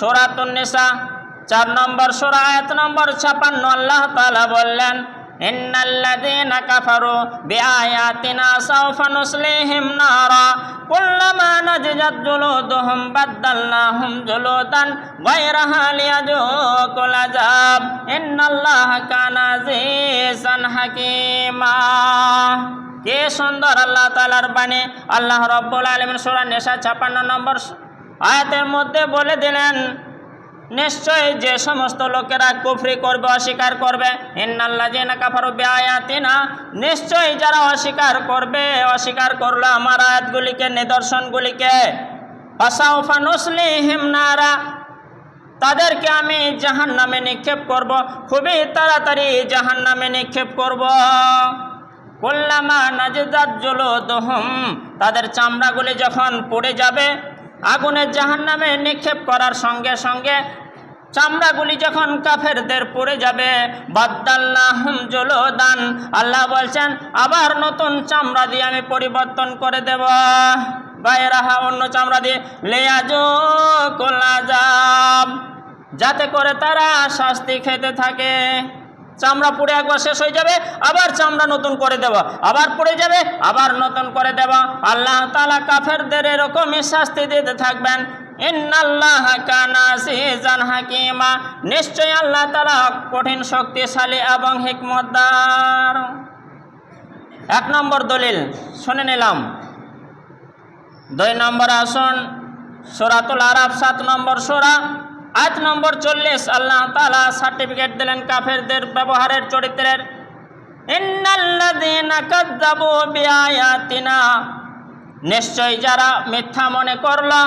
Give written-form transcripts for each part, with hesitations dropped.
সূরাতুন নিসা 4 নম্বর সূরা আয়াত নম্বর 56 আল্লাহ তাআলা বললেন, ইন্নাল্লাযীনা কাফারু বিআয়াতিনা সাওফা নুসলিহিম নারা কুল্লামা নাজিজাত জুলুদুহুম বাদদালনাহুম জুলুদান গায়রাহা লিয়াযুকুল আযাব ইন্নাল্লাহা কানা আজিজান হাকীমা। কে সুন্দর আল্লাহ তাআলার বাণী। আল্লাহ রাব্বুল আলামিন সূরা নিসা 56 নম্বর আয়াতের মধ্যে বলে দিলেন, নিশ্চয় যে সমস্ত লোকেরা কুফরি করবে, অস্বীকার করবে, ইন্নাল্লাযীনা কাফারু বিআয়াতিনা, নিশ্চয় যারা অস্বীকার করবে, অস্বীকার করলো আমার আয়াতগুলিকে, নিদর্শনগুলিকে, ফাসাউফা নুসলিহিম নারা, তাদেরকে আমি জাহান্নামে নিক্ষেপ করব, খুবই তাড়াতাড়ি জাহান্নামে নিক্ষেপ করব। কুল্লামা নাজিজাত জুলুদুহুম, তাদের চামড়াগুলি যখন পুড়ে যাবে, আগুনের জাহান্নামে নিক্ষেপ করার সঙ্গে সঙ্গে চামড়াগুলি যখন কাফেরদের পড়ে যাবে, বাদদালনাহুম জুলুদান, আল্লাহ বলছেন আবার নতুন চামড়া দিয়ে আমি পরিবর্তন করে দেব, গায়রাহা, অন্য চামড়া দিয়ে, লিয়াযুকুল আযাব, যাতে করে তারা শাস্তি খেতে থাকে। চামড়া পুড়ে একবার শেষ হয়ে যাবে, আবার চামড়া নতুন করে দেব, আবার পুড়ে যাবে, আবার নতুন করে দেব। আল্লাহ তাআলা কাফেরদের এরকমই শাস্তি দিতে থাকবেন। ইন্নাল্লাহা কানা আজিজান হাকীমা, নিশ্চয় আল্লাহ তাআলা কঠিন শক্তিশালী এবং হিকমতদার। 1 নম্বর দলিল শুনে নিলাম। 2 নম্বর আসুন, সূরাতুল আরাফ 7 নম্বর সূরা আয়াত নম্বর 40 আল্লাহ তাআলা সার্টিফিকেট দিলেন কাফেরদের ব্যবহারের, চরিত্রের। ইন্নাল্লাযীনা কাযযাবু বিআয়াতিনা, নিশ্চয় যারা মিথ্যা মনে করলো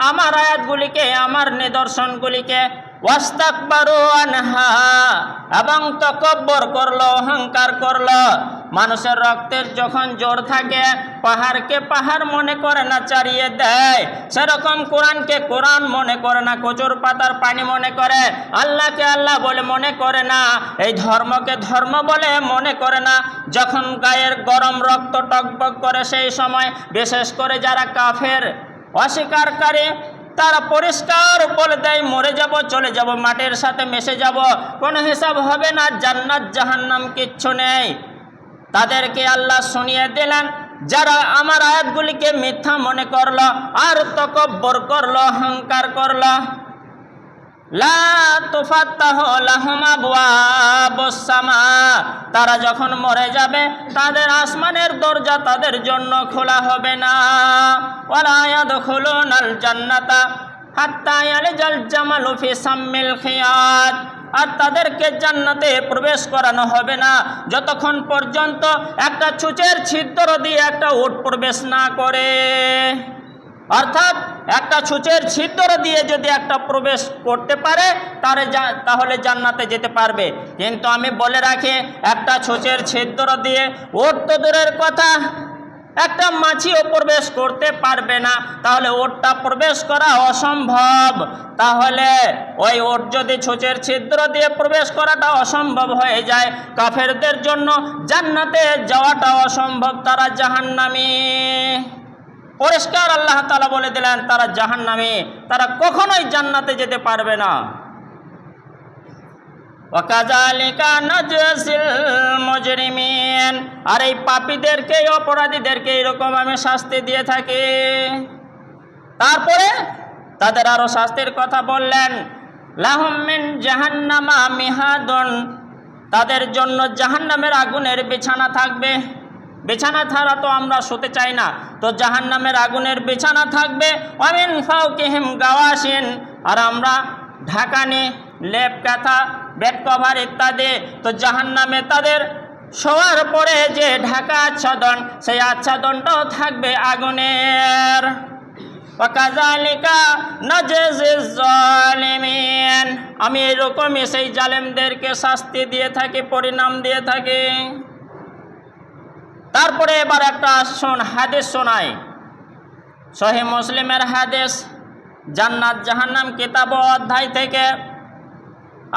আমার আয়াতগুলিকে, আমার নিদর্শনগুলিকে, ওয়াস্তাকবারু আনহা, এবং তাকাব্বুর করলো, অহংকার করলো। মানুষের রক্তের যখন জোর থাকে, পাহাড়কে পাহাড় মনে করে না, চারিয়ে দেয়, সেরকম কোরআনকে কোরআন মনে করে না, কচুর পাতার পানি মনে করে, আল্লাহকে আল্লাহ বলে মনে করে না, এই ধর্মকে ধর্ম বলে মনে করে না। যখন গায়ের গরম রক্ত টকবক করে, সেই সময় বিশেষ করে যারা কাফের, অস্বীকারী, তারা পরিষ্কার বলে দেয়, মরে যাব, চলে যাব, মাটির সাথে মিশে যাব, কোনো হিসাব হবে না, জান্নাত জাহান্নাম কিচ্ছু নেই। তাদেরকে আল্লাহ শুনিয়ে দিলেন, যারা আমার আয়াতগুলিকে মিথ্যা মনে করলো আর তাকাব্বুর করলো, অহংকার করলো। লা তুফাত্তাহু লাহুম আবওয়াবুস সামা, তারা যখন মরে যাবে তাদের আসমানের দরজা তাদের জন্য খোলা হবে না। ওয়ালা ইয়াদখুলুনাল জান্নাতা হাত্তা ইয়ালিজাল জামালু ফি সাম্মিল খিয়াত, আর তাদেরকে জান্নাতে প্রবেশ করানো হবে না যতক্ষণ পর্যন্ত একটা ছুঁচের ছিদ্র দিয়ে একটা উট প্রবেশ না করে। অর্থাৎ একটা ছুঁচের ছিদ্র দিয়ে যদি একটা প্রবেশ করতে পারে তাহলে জান্নাতে যেতে পারবে। কিন্তু আমি বলে রাখি, একটা ছুঁচের ছিদ্র দিয়ে উট তো দূরের কথা, একটা মাছিও প্রবেশ করতে পারবে না, তাহলে ওটটা প্রবেশ করা অসম্ভব। তাহলে ওই ওট যদি ছুঁচের ছিদ্র দিয়ে প্রবেশ করাটা অসম্ভব হয়ে যায়, কাফেরদের জন্য জান্নাতে যাওয়াটা অসম্ভব, তারা জাহান্নামী। পরিষ্কার আল্লাহ তাআলা বলে দিলেন তারা জাহান্নামী, তারা কখনোই জান্নাতে যেতে পারবে না। ওয়াকাযালিকা নাজজিল মুজরিমিন, আর এই পাপীদেরকে, অপরাধীদেরকে এরকম আমি শাস্তি দিয়ে থাকি। তারপরে তাদের আরো শাস্তির কথা বললেন, লাহুম মিন জাহান্নামা মিহাদুন, তাদের জন্য জাহান্নামের আগুনের বিছানা থাকবে। বিছানা ছাড়া তো আমরা শুতে চাই না, তো জাহান্নামের আগুনের বিছানা থাকবে। ওয়া মিন ফাওকিহিম গাওয়াশিন, আর আমরা ঢাকানি, লেপ কাঁথা, বেড কভার ইত্যাদি, তো জাহান্নামে তাদের শোয়ার পরে যে ঢাকা আচ্ছাদন, সেই আচ্ছাদনটাও থাকবে আগুনের। ওয়াকাযালিকা নাজজিজ জালিমিন, আমি এরকমই সেই জালেমদেরকে শাস্তি দিয়ে থাকি, পরিণাম দিয়ে থাকি। তারপরে এবার একটা হাদিস শোনাই, সহিহ মুসলিমের হাদিস, জান্নাত জাহান্নাম কিতাব অধ্যায় থেকে।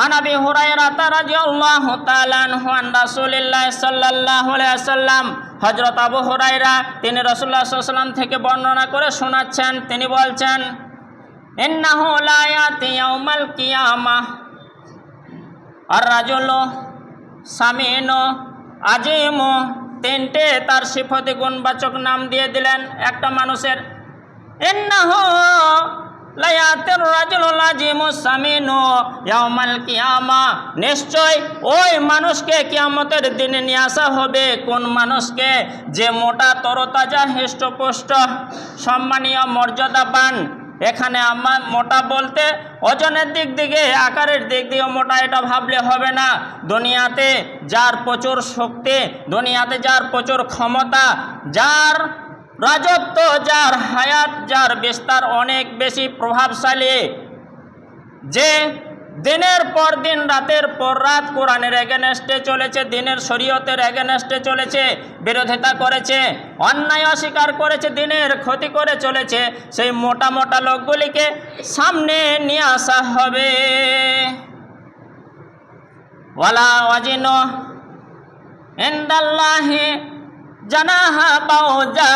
আন আবি হুরায়রা রাদিয়াল্লাহু তাআলা আনহু আন রাসূলিল্লাহ সাল্লাল্লাহু আলাইহি ওয়াসাল্লাম, হযরত আবু হুরায়রা তিনি রাসূলুল্লাহ সাল্লাল্লাহু আলাইহি ওয়াসাল্লাম থেকে বর্ণনা করে শোনাচ্ছেন। তিনি বলছেন, ইন্নাহু লা ইয়াতি ইয়াউমাল কিয়ামাহ আর রাজুলু সামিনু আজিমু, তিনটে তার সিফতে গুণবাচক নাম দিয়ে দিলেন একটা মানুষের। ইন্নাহু লা ইয়াতির রাজুলুল আজিমু সামিনু ইয়াউমাল কিয়ামা, নিশ্চয় ওই মানুষকে কিয়ামতের দিনে নিয়ে আসা হবে। কোন মানুষকে? যে মোটা, তরতাজা, হৃষ্টপুষ্ট, সম্মানীয়, মর্যাদা পান। এখানে আমার মোটা বলতে ওজনের দিক থেকে, আকারের দিক দিয়ে মোটা এটা ভাবলে হবে না। দুনিয়াতে যার প্রচুর শক্তি, দুনিয়াতে যার প্রচুর ক্ষমতা, যার রাজত্ব, যার হায়াত, যার বিস্তার অনেক বেশি প্রভাবশালী, যে দিনের পর দিন, রাতের পর রাত কোরআনের এগেনস্টে চলেছে, দিনের শরীয়তের এগেনস্টে চলেছে, বিরোধিতা করেছে, অন্যায় অস্বীকার করেছে, দিনের ক্ষতি করে চলেছে, সেই মোটা মোটা লোকগুলিকে সামনে নিয়ে আসা হবে। ওয়ালা ওয়াজিনু ইনদাল্লাহি জানাহা বাউজা,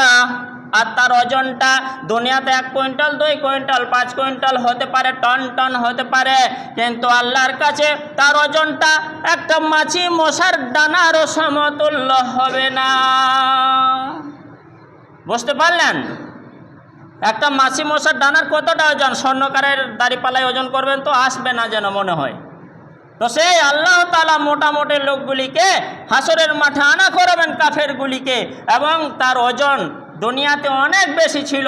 আর তার ওজনটা দুনিয়াতে 1 কুইন্টাল, 2 কুইন্টাল, 5 কুইন্টাল হতে পারে, টন টন হতে পারে, কিন্তু আল্লাহর কাছে তার ওজনটা একটা মাছি মশার ডানার সমতুল্য হবে না। বুঝতে পারলেন? একটা মাছি মশার ডানার কতটা ওজন? স্বর্ণকারের দাড়িপাল্লায় ওজন করবেন তো আসবে না যেন মনে হয়। তো সেই আল্লাহ তাআলা মোটামুটি লোকগুলিকে হাসরের মাঠে আনা করাবেন, কাফেরগুলিকে, এবং তার ওজন দুনিয়াতে অনেক বেশি ছিল,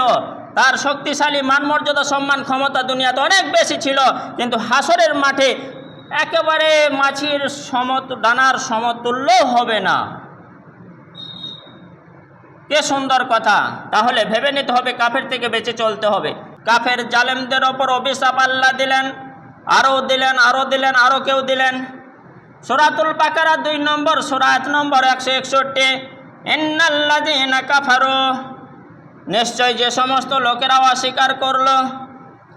তার শক্তিশালী মান মর্যাদা সম্মান ক্ষমতা দুনিয়াতে অনেক বেশি ছিল, কিন্তু হাসরের মাঠে একেবারে মাছির ডানার সমতুল্য হবে না। কে সুন্দর কথা! তাহলে ভেবে নিতে হবে, কাফের থেকে বেঁচে চলতে হবে। কাফের জালেমদের ওপর অভিশাপ আল্লাহ দিলেন, আরও দিলেন, আরও দিলেন, আরও কেউ দিলেন। সূরাতুল বাকারা 2 নম্বর সূরা, আয়াত নম্বর 161, ইন্নাল্লাযীনা কাফারু, নিশ্চয় যে সমস্ত লোকেরা অস্বীকার করলো,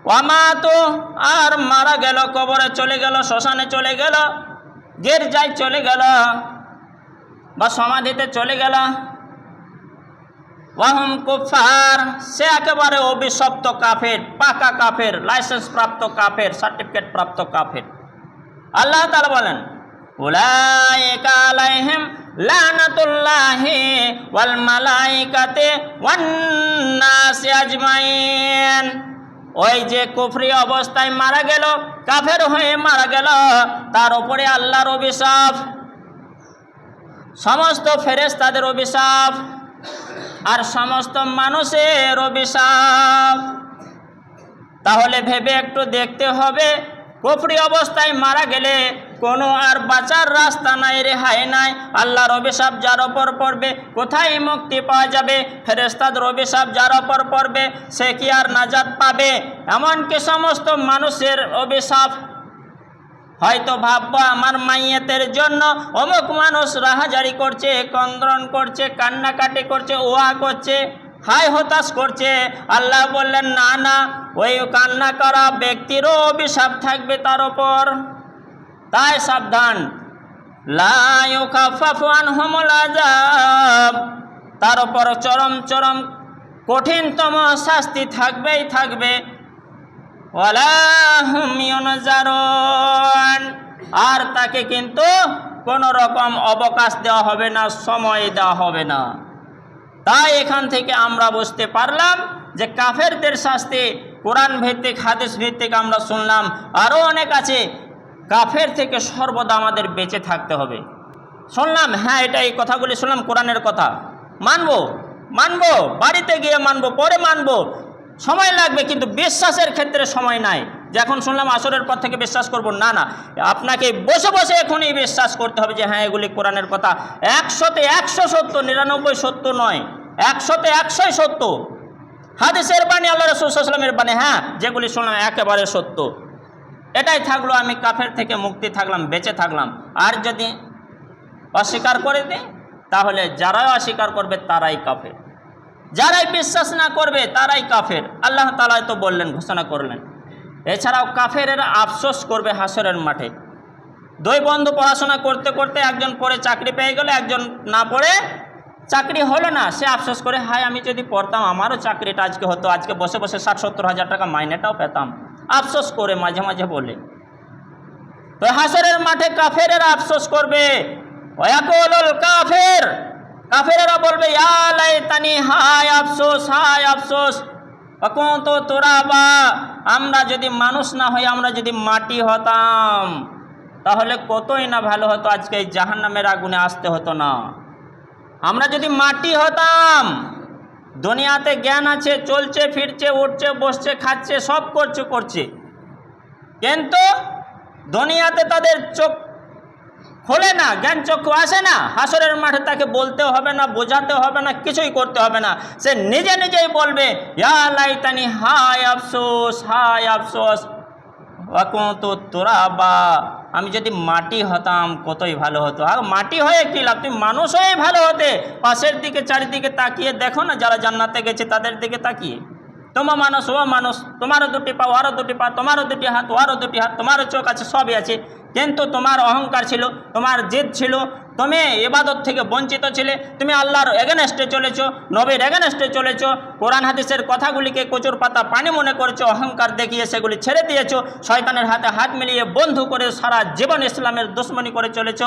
ওয়ামাতু, আর মারা গেল, কবরে চলে গেল, শ্মশানে চলে গেল, গির্জায় চলে গেল, বা সমাধিতে চলে গেল, ওয়াহুম কুফার, সে একেবারে অভিশপ্ত কাফের, পাকা কাফের, লাইসেন্স প্রাপ্ত কাফের, সার্টিফিকেট প্রাপ্ত কাফের। আল্লাহ তাআলা বলেন, উলাইকা আলাইহিম লানাতুল্লাহি ওয়াল মালাইকাতি ওয়ান নাসি আজমাইন, ওই যে কুফরি অবস্থায় মারা গেল, কাফের হয়ে মারা গেল, তার উপরে আল্লাহর অভিশাপ, সমস্ত ফেরেশতাদের অভিশাপ, আর সমস্ত মানুষের অভিশাপ। তাহলে ভেবে একটু দেখতে হবে, কুফরি অবস্থায় মারা গেলে কোনো আর বাঁচার রাস্তা নাই, রেহাই নাই। আল্লাহর অভিশাপ যার ওপর পড়বে, কোথায় মুক্তি পাওয়া যাবে? ফেরেশতাদের অভিশাপ যার ওপর পড়বে, সে কি আর নাজাত পাবে? এমনকি সমস্ত মানুষের অভিশাপ। হয়তো ভাববো আমার মাইয়েতের জন্য অমুক মানুষ রাহাজারি করছে, ক্রন্দন করছে, কান্নাকাটি করছে, ওয়া করছে, হায় হতাশ করছে। আল্লাহ বললেন, না না, ওই কান্না করা ব্যক্তিরও অভিশাপ থাকবে তার ওপর। তাই সাবধান, লা ইউখাফাফু আনহুমুল আযাব, তার ওপর চরম চরম কঠিনতম শাস্তি থাকবেই থাকবে। ওয়ালা হুম ইউনজারুন, আর তাকে কিন্তু কোনো রকম অবকাশ দেওয়া হবে না, সময় দেওয়া হবে না। তাই এখান থেকে আমরা বুঝতে পারলাম যে কাফেরদের শাস্তি কোরআন ভিত্তিক, হাদিস ভিত্তিক আমরা শুনলাম, আরও অনেক আছে। কাফের থেকে সর্বদা আমাদের বেঁচে থাকতে হবে। শুনলাম, হ্যাঁ, এটা এই কথাগুলি শুনলাম, কোরআনের কথা, মানবো, মানবো, বাড়িতে গিয়ে মানবো, পরে মানবো, সময় লাগবে, কিন্তু বিশ্বাসের ক্ষেত্রে সময় নাই। যখন শুনলাম আসরের পর থেকে বিশ্বাস করব, না না, আপনাকে বসে বসে এখনই বিশ্বাস করতে হবে যে হ্যাঁ, এগুলি কোরআনের কথা। 100তে 100 সত্য, 99 সত্য নয়, 100তে 100ই সত্য। হাদিসের বাণী, আল্লাহ রাসূল সাল্লাল্লাহু আলাইহি ওয়াসাল্লামের বাণী, হ্যাঁ, যেগুলি শুনলাম একেবারে সত্য। এটাই থাকলো, আমি কাফের থেকে মুক্তি থাকলাম, বেঁচে থাকলাম। আর যদি অস্বীকার করে দিই, তাহলে যারাই অস্বীকার করবে তারাই কাফের, যারাই বিশ্বাস না করবে তারাই কাফের। আল্লাহ তাআলা তো বললেন, ঘোষণা করলেন। এছাড়াও কাফেরেরা আফসোস করবে হাসরের মাঠে। 2 বন্ধু পড়াশোনা করতে করতে একজন পড়ে চাকরি পেয়ে গেল, একজন না পড়ে চাকরি হলো না, সে আফসোস করে, হায় আমি যদি পড়তাম আমারও চাকরিটা আজকে হতো, আজকে বসে বসে 60-70 হাজার টাকা মাইনেটাও পেতাম, আফসোস করে মাঝে মাঝে বলে। তো হাসরের মাঠে কাফেরেরা আফসোস করবে, ওয়াকুলুল কাফির, কাফেরেরা বলবে, ইয়া লাইতানি, হায় আফসোস, হায় আফসোস, ওয়াকুনতু তুরাবা, আমরা যদি মানুষ না হই, আমরা যদি মাটি হতাম তাহলে কতই না ভালো হতো, আজকে এই জাহান্নামের আগুনে আসতে হতো না। আমরা যদি মাটি হতাম, দুনিয়াতে জ্ঞান আছে, চলছে ফিরছে, উঠছে বসছে, খাচ্ছে, সব করছে, কিন্তু দুনিয়াতে তাদের চোখ খোলে না, জ্ঞান চক্ষু আসে না। হাসরের মাঠে তাকে বলতেও হবে না, বোঝাতে হবে না, কিছুই করতে হবে না, সে নিজে নিজেই বলবে, ইয়া লাইতানি, হায় আফসোস, হায় আফসোস, ওয়াকুনতু তুরাবা, আমি যদি মাটি হতাম কতই ভালো হতো। আর মাটি হয়ে কী লাভ, তুমি মানুষ হয়ে ভালো হতে। পাশের দিকে চারিদিকে তাকিয়ে দেখো না, যারা জান্নাতে গেছে তাদের দিকে তাকিয়ে, তোমার মানুষ, ও মানুষ, তোমারও দুটি পা, ওরও দুটি পা, তোমারও দুটি হাত, ওরও দুটি হাত, তোমারও চোখ আছে, সবই আছে, কিন্তু তোমার অহংকার ছিল, তোমার জেদ ছিল, তুমি ইবাদত থেকে বঞ্চিত ছিলে, তুমি আল্লাহর এগেনস্টে চলেছো, নবীর এগেনস্টে চলেছো, কোরআন হাদিসের কথাগুলিকে কচুর পাতা পানি মনে করেছো, অহংকার দেখিয়ে সেগুলি ছেড়ে দিয়েছো, শয়তানের হাতে হাত মিলিয়ে বন্ধু করে সারা জীবন ইসলামের দুশ্মনী করে চলেছো।